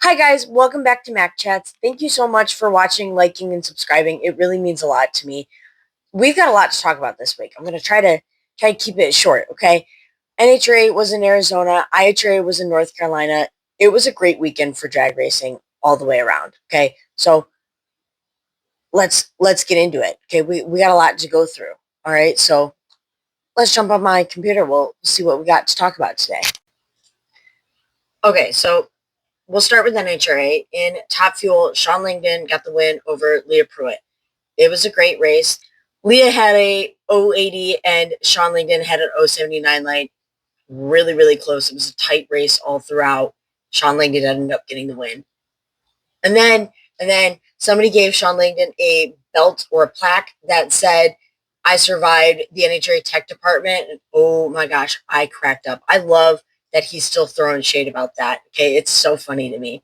Hi guys, welcome back to Mak Chats. Thank you so much for watching, liking, and subscribing. It really means a lot to me. We've got a lot to talk about this week. I'm going to try to keep it short, okay? NHRA was in Arizona, IHRA was in North Carolina. It was a great weekend for drag racing all the way around, okay? So let's get into it. Okay, we got a lot to go through. All right, so let's jump on my computer. We'll see what we got to talk about today. Okay, so we'll start with NHRA. In Top Fuel, Sean Langdon got the win over Leah Pruitt. It was a great race. Leah had a 080 and Sean Langdon had an 079 light. Really, really close. It was a tight race all throughout. Sean Langdon ended up getting the win. And then somebody gave Sean Langdon a belt or a plaque that said, "I survived the NHRA Tech Department." And oh my gosh, I cracked up. I love that he's still throwing shade about that. Okay, it's so funny to me.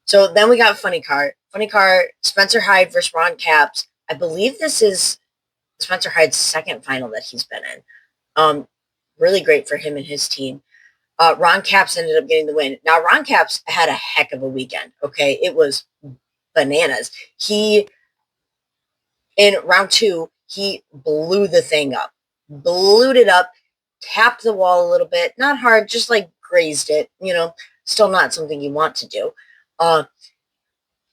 So then we got Funny Car. Funny Car, Spencer Hyde versus Ron Capps. I believe this is Spencer Hyde's second final that he's been in. Really great for him and his team. Ron Capps ended up getting the win. Now, Ron Capps had a heck of a weekend, okay? It was bananas. In round 2, he blew the thing up. Blew it up, tapped the wall a little bit. Not hard, just like grazed it, Still not something you want to do.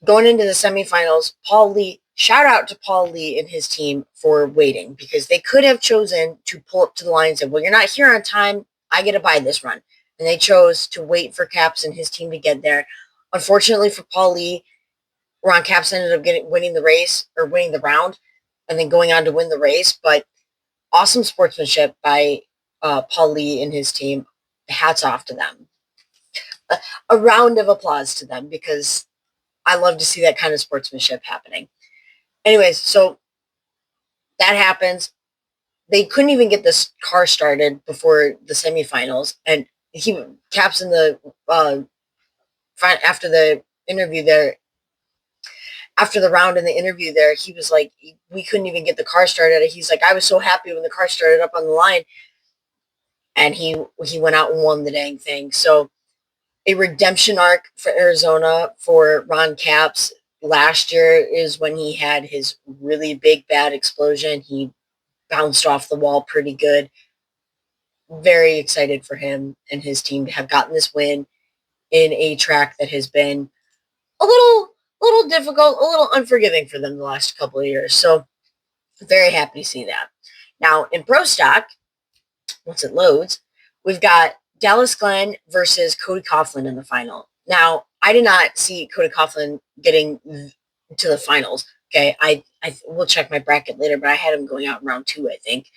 Going into the semifinals, Paul Lee, shout out to Paul Lee and his team for waiting, because they could have chosen to pull up to the line and say, well, you're not here on time, I get to buy this run. And they chose to wait for Capps and his team to get there. Unfortunately for Paul Lee, Ron Capps ended up winning the race, or winning the round, and then going on to win the race. But awesome sportsmanship by Paul Lee and his team. Hats off to them. A round of applause to them, because I love to see that kind of sportsmanship happening. Anyways, so that happens. They couldn't even get this car started before the semifinals, and Capps in the after the interview there, after the round in the interview there, he was like, we couldn't even get the car started. He's like, I was so happy when the car started up on the line, and he went out and won the dang thing. So a redemption arc for Arizona for Ron Capps. Last year is when he had his really big bad explosion. He bounced off the wall pretty good. Very excited for him and his team to have gotten this win in a track that has been a little difficult, a little unforgiving for them the last couple of years. So very happy to see that. Now in Pro Stock, once it loads, we've got Dallas Glenn versus Cody Coughlin in the final. Now, I did not see Cody Coughlin getting to the finals. Okay, I will check my bracket later, but I had him going out in round 2, I think.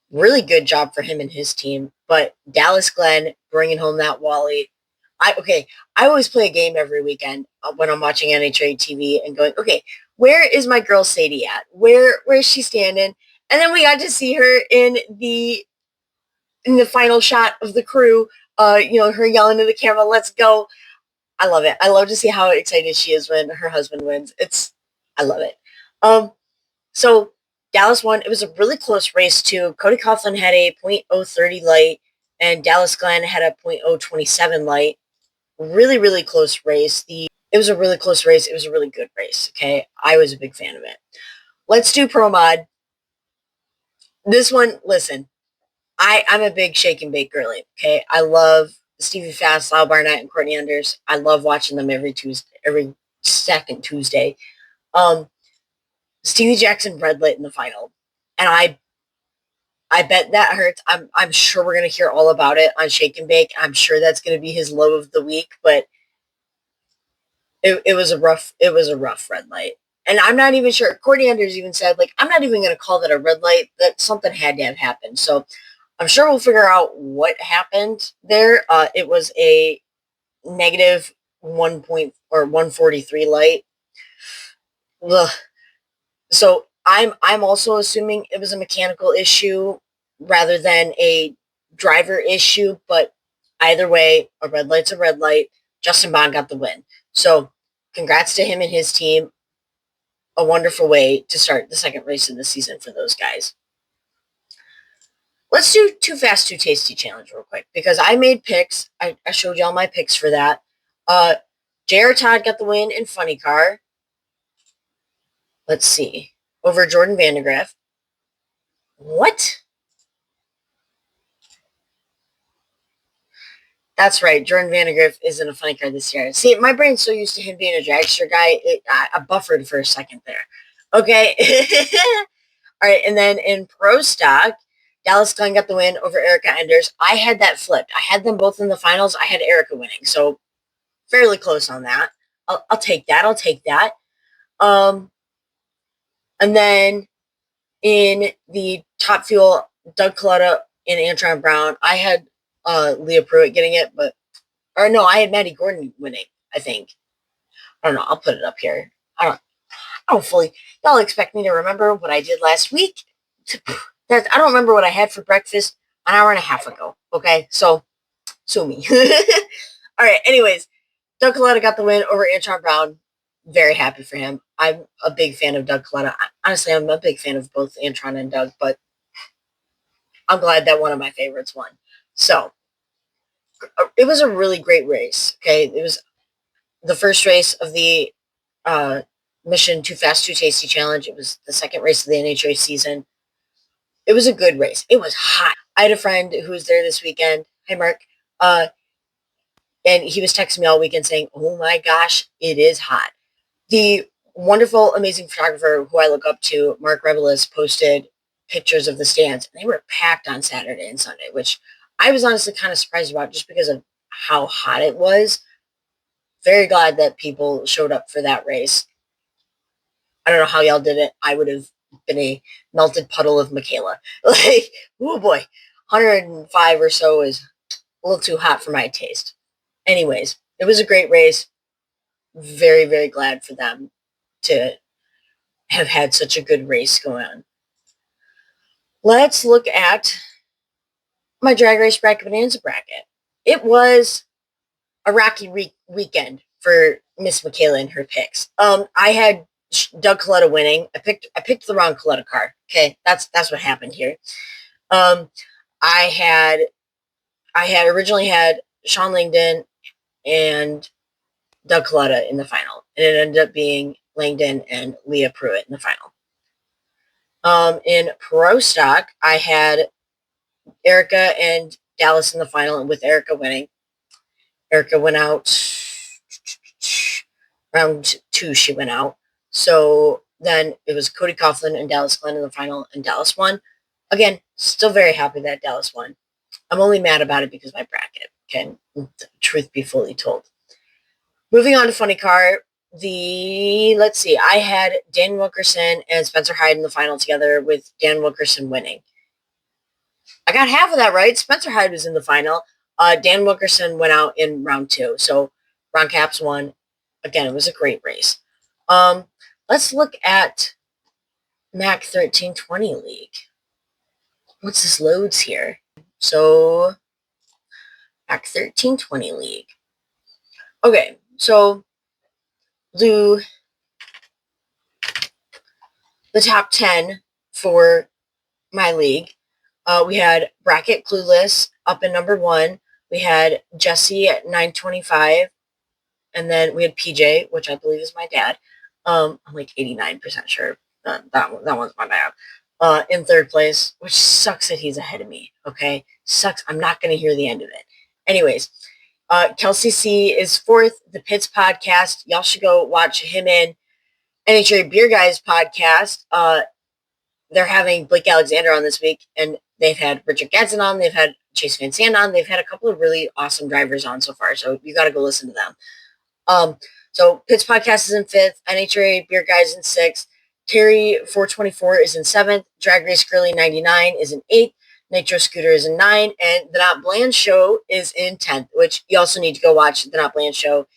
Really good job for him and his team. But Dallas Glenn bringing home that Wally. I always play a game every weekend when I'm watching NHRA TV and going, okay, where is my girl Sadie at? Where is she standing? And then we got to see her in the final shot of the crew. Her yelling to the camera, "Let's go!" I love it. I love to see how excited she is when her husband wins. I love it. So Dallas won. It was a really close race too. Cody Coughlin had a .030 light, and Dallas Glenn had a .027 light. Really, really close race. It was a really close race. It was a really good race. Okay, I was a big fan of it. Let's do Pro Mod. This one, listen, I'm a big shake and bake girly. Okay, I love Stevie Fast, Lyle Barnett, and Courtney Anders. I love watching them every second Tuesday. Stevie Jackson red light in the final, and I bet that hurts. I'm sure we're gonna hear all about it on Shake and Bake. I'm sure that's gonna be his low of the week, but it was a rough red light. And I'm not even sure. Courtney Anders even said, like, I'm not even gonna call that a red light. That something had to have happened. So I'm sure we'll figure out what happened there. It was a negative 143 light. Ugh. So I'm also assuming it was a mechanical issue rather than a driver issue, but either way, a red light's a red light. Justin Bond got the win. So congrats to him and his team. A wonderful way to start the second race of the season for those guys. Let's do Too Fast, Too Tasty challenge real quick, because I made picks. I showed y'all my picks for that. J.R. Todd got the win in Funny Car. Let's see. Over Jordan Vandegraff. What? That's right. Jordan Vandegraff is in a Funny Car this year. See, my brain's so used to him being a dragster guy, I buffered for a second there. Okay. All right. And then in Pro Stock, Dallas Glenn got the win over Erica Enders. I had that flipped. I had them both in the finals. I had Erica winning. So fairly close on that. I'll take that. I'll take that. And then in the Top Fuel, Doug Coletta and Antron Brown, I had Leah Pruitt getting it, or no, I had Maddie Gordon winning, I think. I don't know. I'll put it up here. I don't fully. Y'all expect me to remember what I did last week? I don't remember what I had for breakfast an hour and a half ago. Okay, so sue me. All right. Anyways, Doug Coletta got the win over Antron Brown. Very happy for him. I'm a big fan of Doug Coletta. Honestly, I'm a big fan of both Antron and Doug, but I'm glad that one of my favorites won. So it was a really great race. Okay, it was the first race of the Mission Too Fast, Too Tasty Challenge. It was the second race of the NHRA season. It was a good race. It was hot. I had a friend who was there this weekend. Hi, Mark. And he was texting me all weekend saying, "Oh my gosh, it is hot." The wonderful, amazing photographer who I look up to, Mark Rebelis, posted pictures of the stands. And they were packed on Saturday and Sunday, which I was honestly kind of surprised about just because of how hot it was. Very glad that people showed up for that race. I don't know how y'all did it. I would have been a melted puddle of Michaela. Like, oh boy, 105 or so is a little too hot for my taste. Anyways, it was a great race. Very, very glad for them to have had such a good race going on. Let's look at my Drag Race Bracket Bonanza bracket. It was a rocky weekend for Miss Michaela and her picks. I had Doug Coletta winning. I picked the wrong Coletta card. Okay, that's what happened here. I had originally had Sean Langdon and Doug Coletta in the final, and it ended up being Langdon and Leah Pruitt in the final. In Pro Stock, I had Erica and Dallas in the final, and with Erica winning, Erica went out round 2. She went out. So then it was Cody Coughlin and Dallas Glenn in the final, and Dallas won. Again, still very happy that Dallas won. I'm only mad about it because my bracket. Can truth be fully told. Moving on to Funny Car, let's see, I had Dan Wilkerson and Spencer Hyde in the final together with Dan Wilkerson winning. I got half of that right. Spencer Hyde was in the final. Dan Wilkerson went out in round 2. So Ron Capps won. Again, it was a great race. Let's look at MAC 1320 League. Once this loads here. So MAC 1320 League. Okay, so do the top 10 for my league. We had Bracket Clueless up in number 1. We had Jesse at 925. And then we had PJ, which I believe is my dad. I'm like 89% sure that one's my dad. In 3rd place, which sucks that he's ahead of me. Okay, sucks. I'm not going to hear the end of it. Anyways, Kelsey C is 4th. The Pits podcast. Y'all should go watch him in NHRA Beer Guys podcast. They're having Blake Alexander on this week, and they've had Richard Gadsden on. They've had Chase Van Sant on. They've had a couple of really awesome drivers on so far. So you got to go listen to them. So Pitts Podcast is in 5th, NHRA Beer Guys in 6th, Terry 424 is in 7th, Drag Race Girly 99 is in 8th, Nitro Scooter is in 9, and The Not Bland Show is in 10th, which you also need to go watch The Not Bland Show.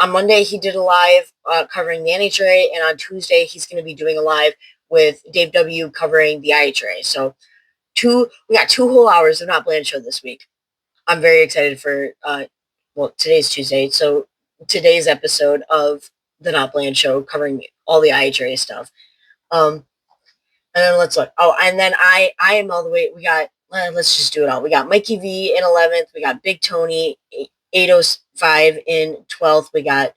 On Monday, he did a live covering the NHRA, and on Tuesday, he's going to be doing a live with Dave W. covering the IHRA. So we got 2 whole hours of Not Bland Show this week. I'm very excited for today's Tuesday, so today's episode of the Not Bland Show covering all the IHRA stuff. And then let's look. Oh, and then I am all the way. We got. Let's just do it all. We got Mikey V in 11th. We got Big Tony 805 in 12th. We got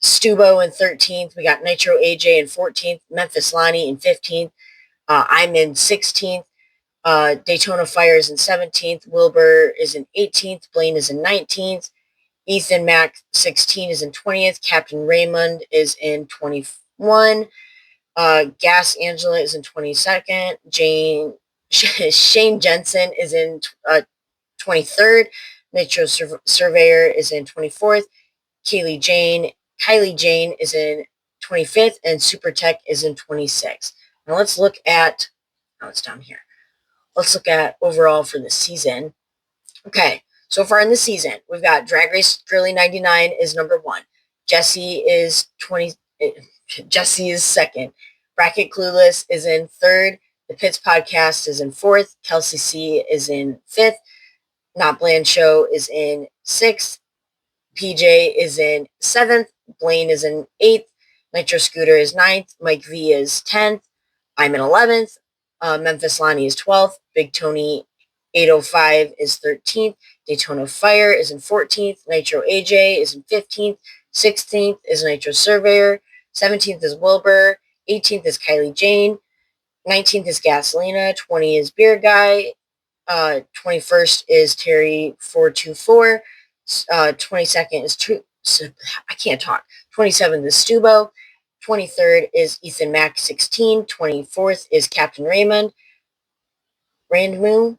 Stubo in 13th. We got Nitro AJ in 14th. Memphis Lonnie in 15th. I'm in 16th. Daytona Fire is in 17th. Wilbur is in 18th. Blaine is in 19th. Ethan Mac 16 is in 20th. Captain Raymond is in 21. Gas Angela is in 22nd. Shane Jensen is in 23rd. Nitro Surveyor is in 24th. Kylie Jane is in 25th, and Super Tech is in 26th. Now let's look at, it's down here. Let's look at overall for the season. Okay, so far in the season, we've got Drag Race Girly 99 is number 1. Jessie is second. Bracket Clueless is in 3rd. The Pits Podcast is in 4th. Kelsey C is in 5th. Not Bland Show is in 6th. PJ is in 7th. Blaine is in 8th. Nitro Scooter is 9th. Mike V is 10th. I'm in 11th. Memphis Lonnie is 12th. Big Tony 805 is 13th. Daytona Fire is in 14th. Nitro AJ is in 15th. 16th is Nitro Surveyor. 17th is Wilbur. 18th is Kylie Jane. 19th is Gasolina. 20 is Beer Guy. 21st is Terry 424. 22nd is I can't talk. 27th is Stubo. 23rd is Ethan Mac 16. 24th is Captain Raymond. Randmoo.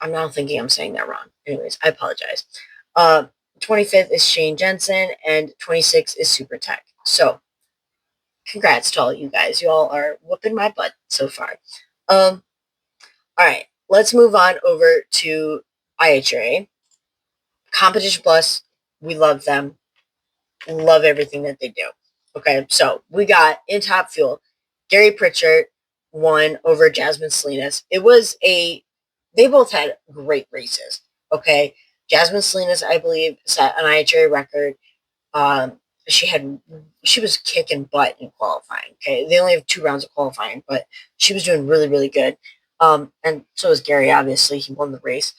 I'm now thinking I'm saying that wrong. Anyways, I apologize. 25th is Shane Jensen, and 26th is Super Tech. So, congrats to all you guys. You all are whooping my butt so far. All right, let's move on over to IHRA. Competition Plus, we love them. Love everything that they do. Okay, so we got in Top Fuel, Gary Pritchard won over Jasmine Salinas. They both had great races. Okay, Jasmine Salinas, I believe, set an IHRA record. She was kicking butt in qualifying. Okay, they only have 2 rounds of qualifying, but she was doing really, really good. And so was Gary. Obviously, he won the race.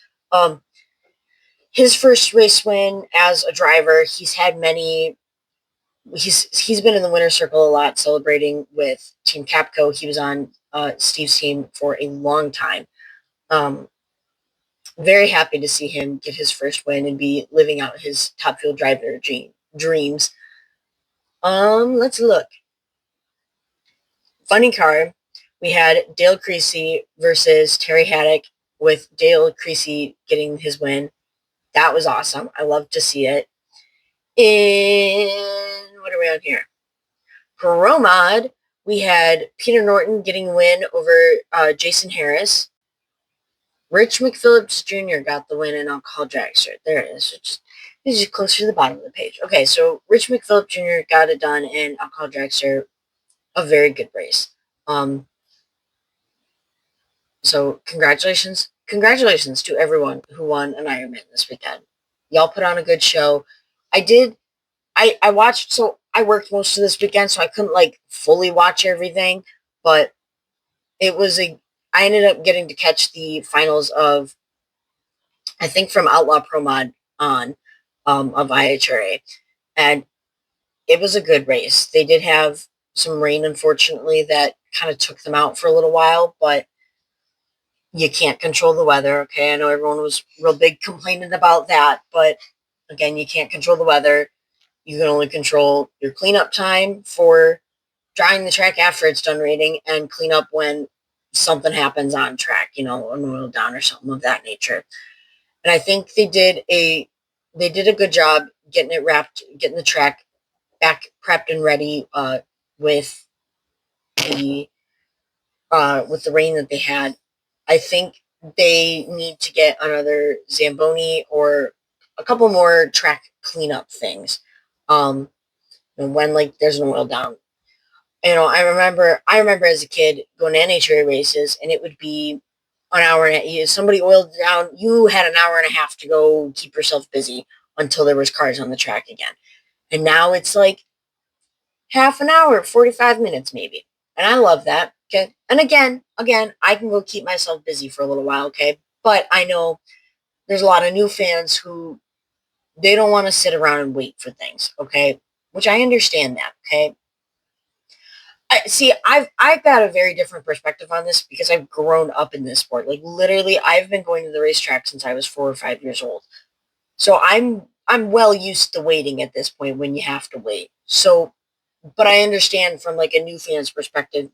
His first race win as a driver. He's had many. He's been in the winner's circle a lot, celebrating with Team Capco. He was on Steve's team for a long time. Very happy to see him get his first win and be living out his Top Fuel driver dreams. Let's look. Funny car. We had Dale Creasy versus Terry Haddock, with Dale Creasy getting his win. That was awesome. I love to see it. What are we on here? Pro Mod, we had Peter Norton getting a win over Jason Harris. Rich McPhillips Jr. got the win in Alcohol Dragster. There it is. It's just closer to the bottom of the page. Okay, so Rich McPhillips Jr. got it done in Alcohol Dragster. A very good race. So congratulations to everyone who won an Ironman this weekend. Y'all put on a good show. I watched, so I worked most of this weekend, so I couldn't fully watch everything, but I ended up getting to catch the finals of, I think, from Outlaw Pro Mod on, of IHRA, and it was a good race. They did have some rain, unfortunately, that kind of took them out for a little while, but you can't control the weather, okay? I know everyone was real big complaining about that, but again, you can't control the weather. You can only control your cleanup time for drying the track after it's done raining, and clean up when something happens on track, an oil down or something of that nature. And I think they did a good job getting it wrapped, getting the track back prepped and ready with the rain that they had. I think they need to get another Zamboni or a couple more track cleanup things. When there's an oil down. I remember as a kid going to NHRA races, and it would be an hour and if somebody oiled down, you had an hour and a half to go keep yourself busy until there was cars on the track again. And now it's half an hour, 45 minutes maybe. And I love that. Okay. And again, I can go keep myself busy for a little while. Okay. But I know there's a lot of new fans who they don't want to sit around and wait for things, okay? Which I understand that, okay? I've got a very different perspective on this because I've grown up in this sport. Like literally, I've been going to the racetrack since I was 4 or 5 years old. So I'm well used to waiting at this point when you have to wait. So, but I understand from like a new fan's perspective,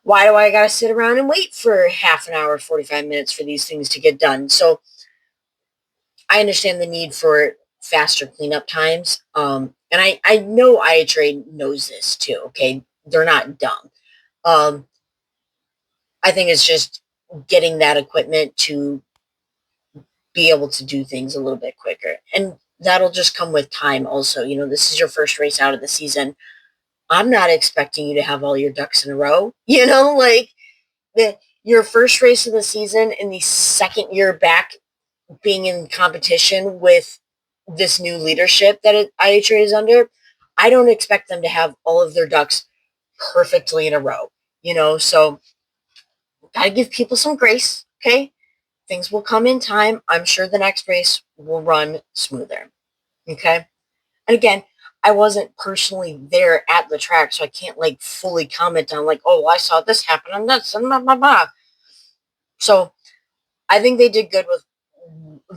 why do I gotta sit around and wait for half an hour, 45 minutes for these things to get done? So I understand the need for faster cleanup times. And I know IHRA knows this too. Okay, they're not dumb. Um, I think it's just getting that equipment to be able to do things a little bit quicker, and that'll just come with time. Also, this is your first race out of the season. I'm not expecting you to have all your ducks in a row. Like your first race of the season and the second year back being in competition with this new leadership that IHRA is under, I don't expect them to have all of their ducks perfectly in a row, so gotta give people some grace, okay? Things will come in time. I'm sure the next race will run smoother, okay? And again, I wasn't personally there at the track, so I can't like fully comment on like, oh, I saw this happen and that's and blah, blah, blah. So I think they did good with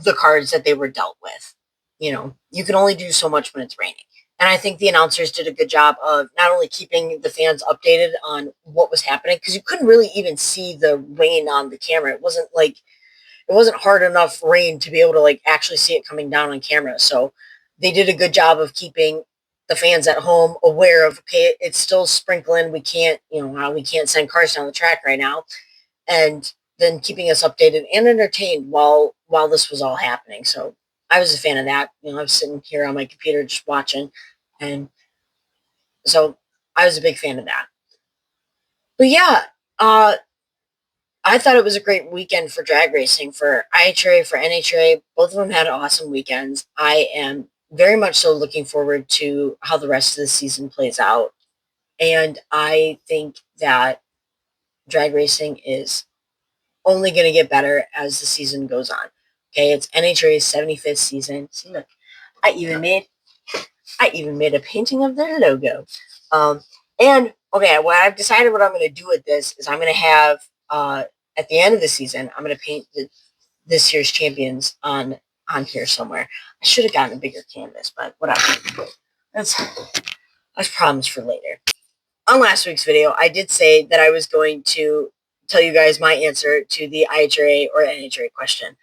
the cards that they were dealt with. You can only do so much when it's raining. And I think the announcers did a good job of not only keeping the fans updated on what was happening, because you couldn't really even see the rain on the camera. It wasn't hard enough rain to be able to like actually see it coming down on camera. So they did a good job of keeping the fans at home aware of, okay, it's still sprinkling. We can't, we can't send cars down the track right now. And then keeping us updated and entertained while this was all happening. So I was a fan of that. I was sitting here on my computer just watching, and so I was a big fan of that. But yeah, I thought it was a great weekend for drag racing, for IHRA, for NHRA. Both of them had awesome weekends. I am very much so looking forward to how the rest of the season plays out. And I think that drag racing is only going to get better as the season goes on. Okay, it's NHRA's 75th season. See, look, I even made a painting of their logo. And okay, what I've decided what I'm going to do with this is I'm going to have at the end of the season, I'm going to paint this year's champions on here somewhere. I should have gotten a bigger canvas, but whatever. That's problems for later. On last week's video, I did say that I was going to tell you guys my answer to the IHRA or NHRA question.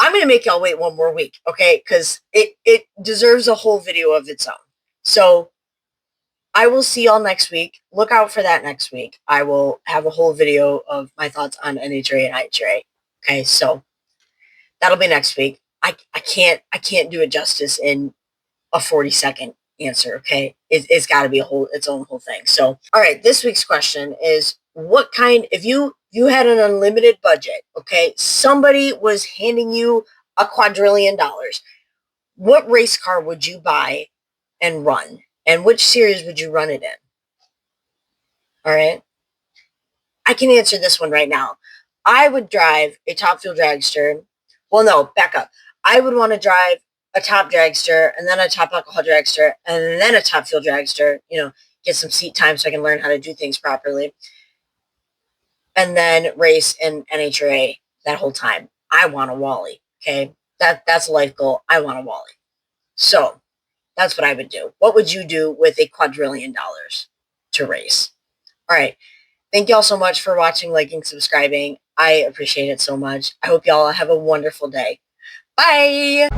I'm going to make y'all wait one more week, okay? Because it deserves a whole video of its own. So I will see y'all next week. Look out for that next week. I will have a whole video of my thoughts on NHRA and IHRA. Okay, so that'll be next week. I can't do it justice in a 40-second answer, okay? It's got to be its own whole thing. So, all right, this week's question is, what kind, if you had an unlimited budget, okay, somebody was handing you $1 quadrillion, what race car would you buy and run? And which series would you run it in? All right. I can answer this one right now. I would drive a Top Fuel dragster. Well, no, back up. I would want to drive a top dragster and then a top alcohol dragster and then a Top Fuel dragster, get some seat time so I can learn how to do things properly. And then race in NHRA that whole time. I want a Wally. Okay. That's a life goal. I want a Wally. So that's what I would do. What would you do with $1 quadrillion to race? All right. Thank y'all so much for watching, liking, subscribing. I appreciate it so much. I hope y'all have a wonderful day. Bye.